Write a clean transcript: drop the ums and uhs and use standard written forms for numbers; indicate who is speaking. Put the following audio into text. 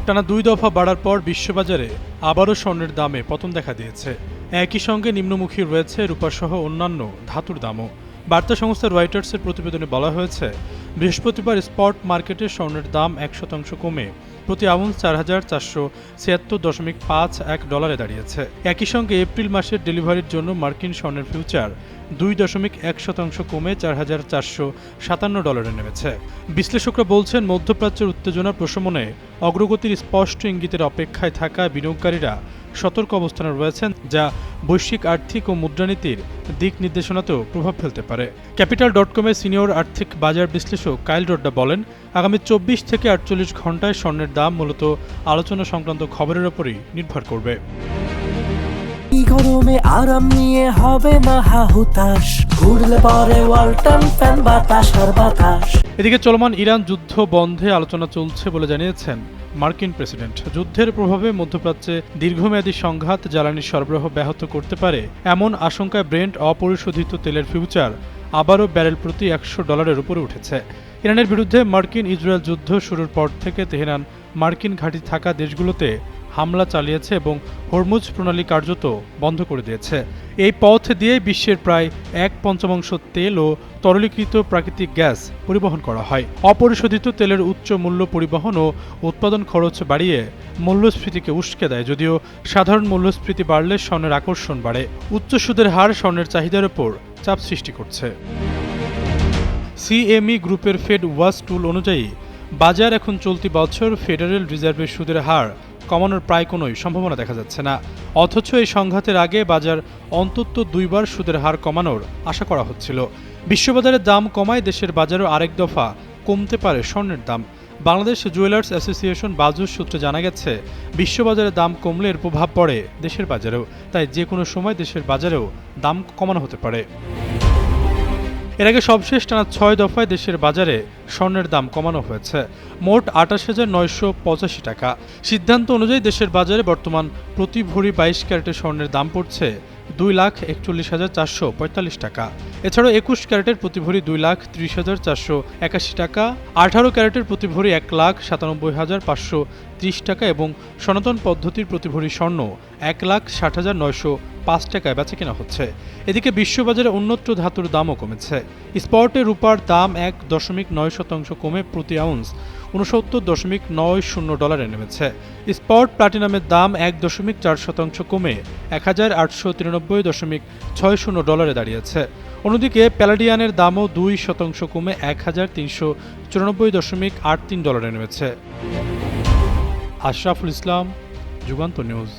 Speaker 1: টানা 2 দফা বাড়ার পর বিশ্ববাজারে আবারও স্বর্ণের দামে পতন দেখা দিয়েছে। একই সঙ্গে নিম্নমুখী রয়েছে রূপাসহ অন্যান্য ধাতুর দামও। বার্তা সংস্থা রয়টার্সের প্রতিবেদনে বলা হয়েছে, বৃহস্পতিবার স্পট মার্কেটে স্বর্ণের দাম 1% কমে প্রতি আউন্স ৪,৪৭৬.51 দাঁড়িয়েছে। একই সঙ্গে এপ্রিল মাসের ডেলিভারির জন্য মার্কিন স্বর্ণের ফিউচার 2.1% কমে $৪,৪৫৭ নেমেছে। বিশ্লেষকরা বলছেন, মধ্যপ্রাচ্যের উত্তেজনা প্রশমনে অগ্রগতির স্পষ্ট ইঙ্গিতের অপেক্ষায় থাকা বিনিয়োগকারীরা সতর্ক অবস্থানে রয়েছেন, যা বৈশ্বিক আর্থিক ও মুদ্রানীতির দিক নির্দেশনাতেও প্রভাব ফেলতে পারে। ক্যাপিটাল.কমের সিনিয়র আর্থিক বাজার বিশ্লেষক কাইল রোড্ডা বলেন, আগামী 24 থেকে 48 ঘণ্টায় স্বর্ণের দাম মূলত আলোচনা সংক্রান্ত খবরের ওপরই নির্ভর করবে।
Speaker 2: গরমে আরাম নিয়ে হবে না হাহুতাশ, ঘুরলে পরে ওয়ালটন ফ্যান বাতাস আর বাতাস।
Speaker 1: এদিকে চলমান ইরান যুদ্ধ বন্ধে আলোচনা চলছে বলে জানিয়েছেন মার্কিন প্রেসিডেন্ট। যুদ্ধের প্রভাবে মধ্যপ্রাচ্যে দীর্ঘমেয়াদী সংঘাত জ্বালানি সরবরাহ ব্যাহত করতে পারে এমন আশঙ্কায় ব্রেন্ট অপরিশোধিত তেলের ফিউচার আবারও ব্যারেল প্রতি $100 উপরে উঠেছে। ইরানের বিরুদ্ধে মার্কিন ইসরায়েল যুদ্ধ শুরুর পর থেকে তেহরান মার্কিন ঘাঁটি থাকা দেশগুলোতে হামলা চালিয়েছে এবং হরমুজ প্রণালী কার্যত বন্ধ করে দিয়েছে। এই পথ দিয়ে বিশ্বের প্রায় 1/5 তেল ও তরলীকৃত প্রাকৃতিক গ্যাস পরিবহন করা হয়। অপরিশোধিত তেলের উচ্চ মূল্য পরিবহন ও উৎপাদন খরচ বাড়িয়ে মূল্যস্ফীতিকে উস্কে দেয়। যদিও সাধারণ মূল্যস্ফীতি বাড়লে স্বর্ণের আকর্ষণ বাড়ে। উচ্চ সুদের হার স্বর্ণের চাহিদার ওপর চাপ সৃষ্টি করছে। সিএমই গ্রুপের ফেড ওয়াচ টুল অনুযায়ী বাজার এখন চলতি বছর ফেডারেল রিজার্ভের সুদের হার কমানোর প্রায় কোনোই সম্ভাবনা দেখা যাচ্ছে না। অথচ এই সংঘাতের আগে বাজার অন্তত 2 বার সুদের হার কমানোর আশা করা হচ্ছিল। বিশ্ববাজারে দাম কমায় দেশের বাজারও আরেক দফা কমতে পারে স্বর্ণের দাম। বাংলাদেশ জুয়েলার্স অ্যাসোসিয়েশন বাজুস সূত্রে জানা গেছে, বিশ্ববাজারে দাম কমলে এর প্রভাব পড়ে দেশের বাজারেও। তাই যে কোনো সময় দেশের বাজারেও দাম কমানো হতে পারে। এর আগে সবশেষ টানা 6 দফায় দেশের বাজারে স্বর্ণের দাম কমানো হয়েছে, মোট 28,985 টাকা। সিদ্ধান্ত অনুযায়ী দেশের বাজারে বর্তমান প্রতি ভরি 22 ক্যারেটের স্বর্ণের দাম পড়ছে 2,41,445 টাকা। এছাড়াও 21 ক্যারেটের প্রতি ভরি 2,30,481 টাকা, 18 ক্যারেটের প্রতি ভরি 1,97,530 টাকা এবং সনাতন পদ্ধতির প্রতি ভরি স্বর্ণ 1,60,905 টাকায় বেচা কেনা হচ্ছে। এদিকে বিশ্ববাজারে অন্যত্র ধাতুর দামও কমেছে। স্পটে রূপার দাম 1.9% কমে প্রতি আউন্স $69.90 নেমেছে। স্পট প্লাটিনামের দাম 1.4% কমে $1,893.60 দাঁড়িয়েছে। অন্যদিকে প্যালাডিয়ানের দামও 2% কমে $1,394.83 নেমেছে। আশরাফুল ইসলাম, যুগান্তর নিউজ।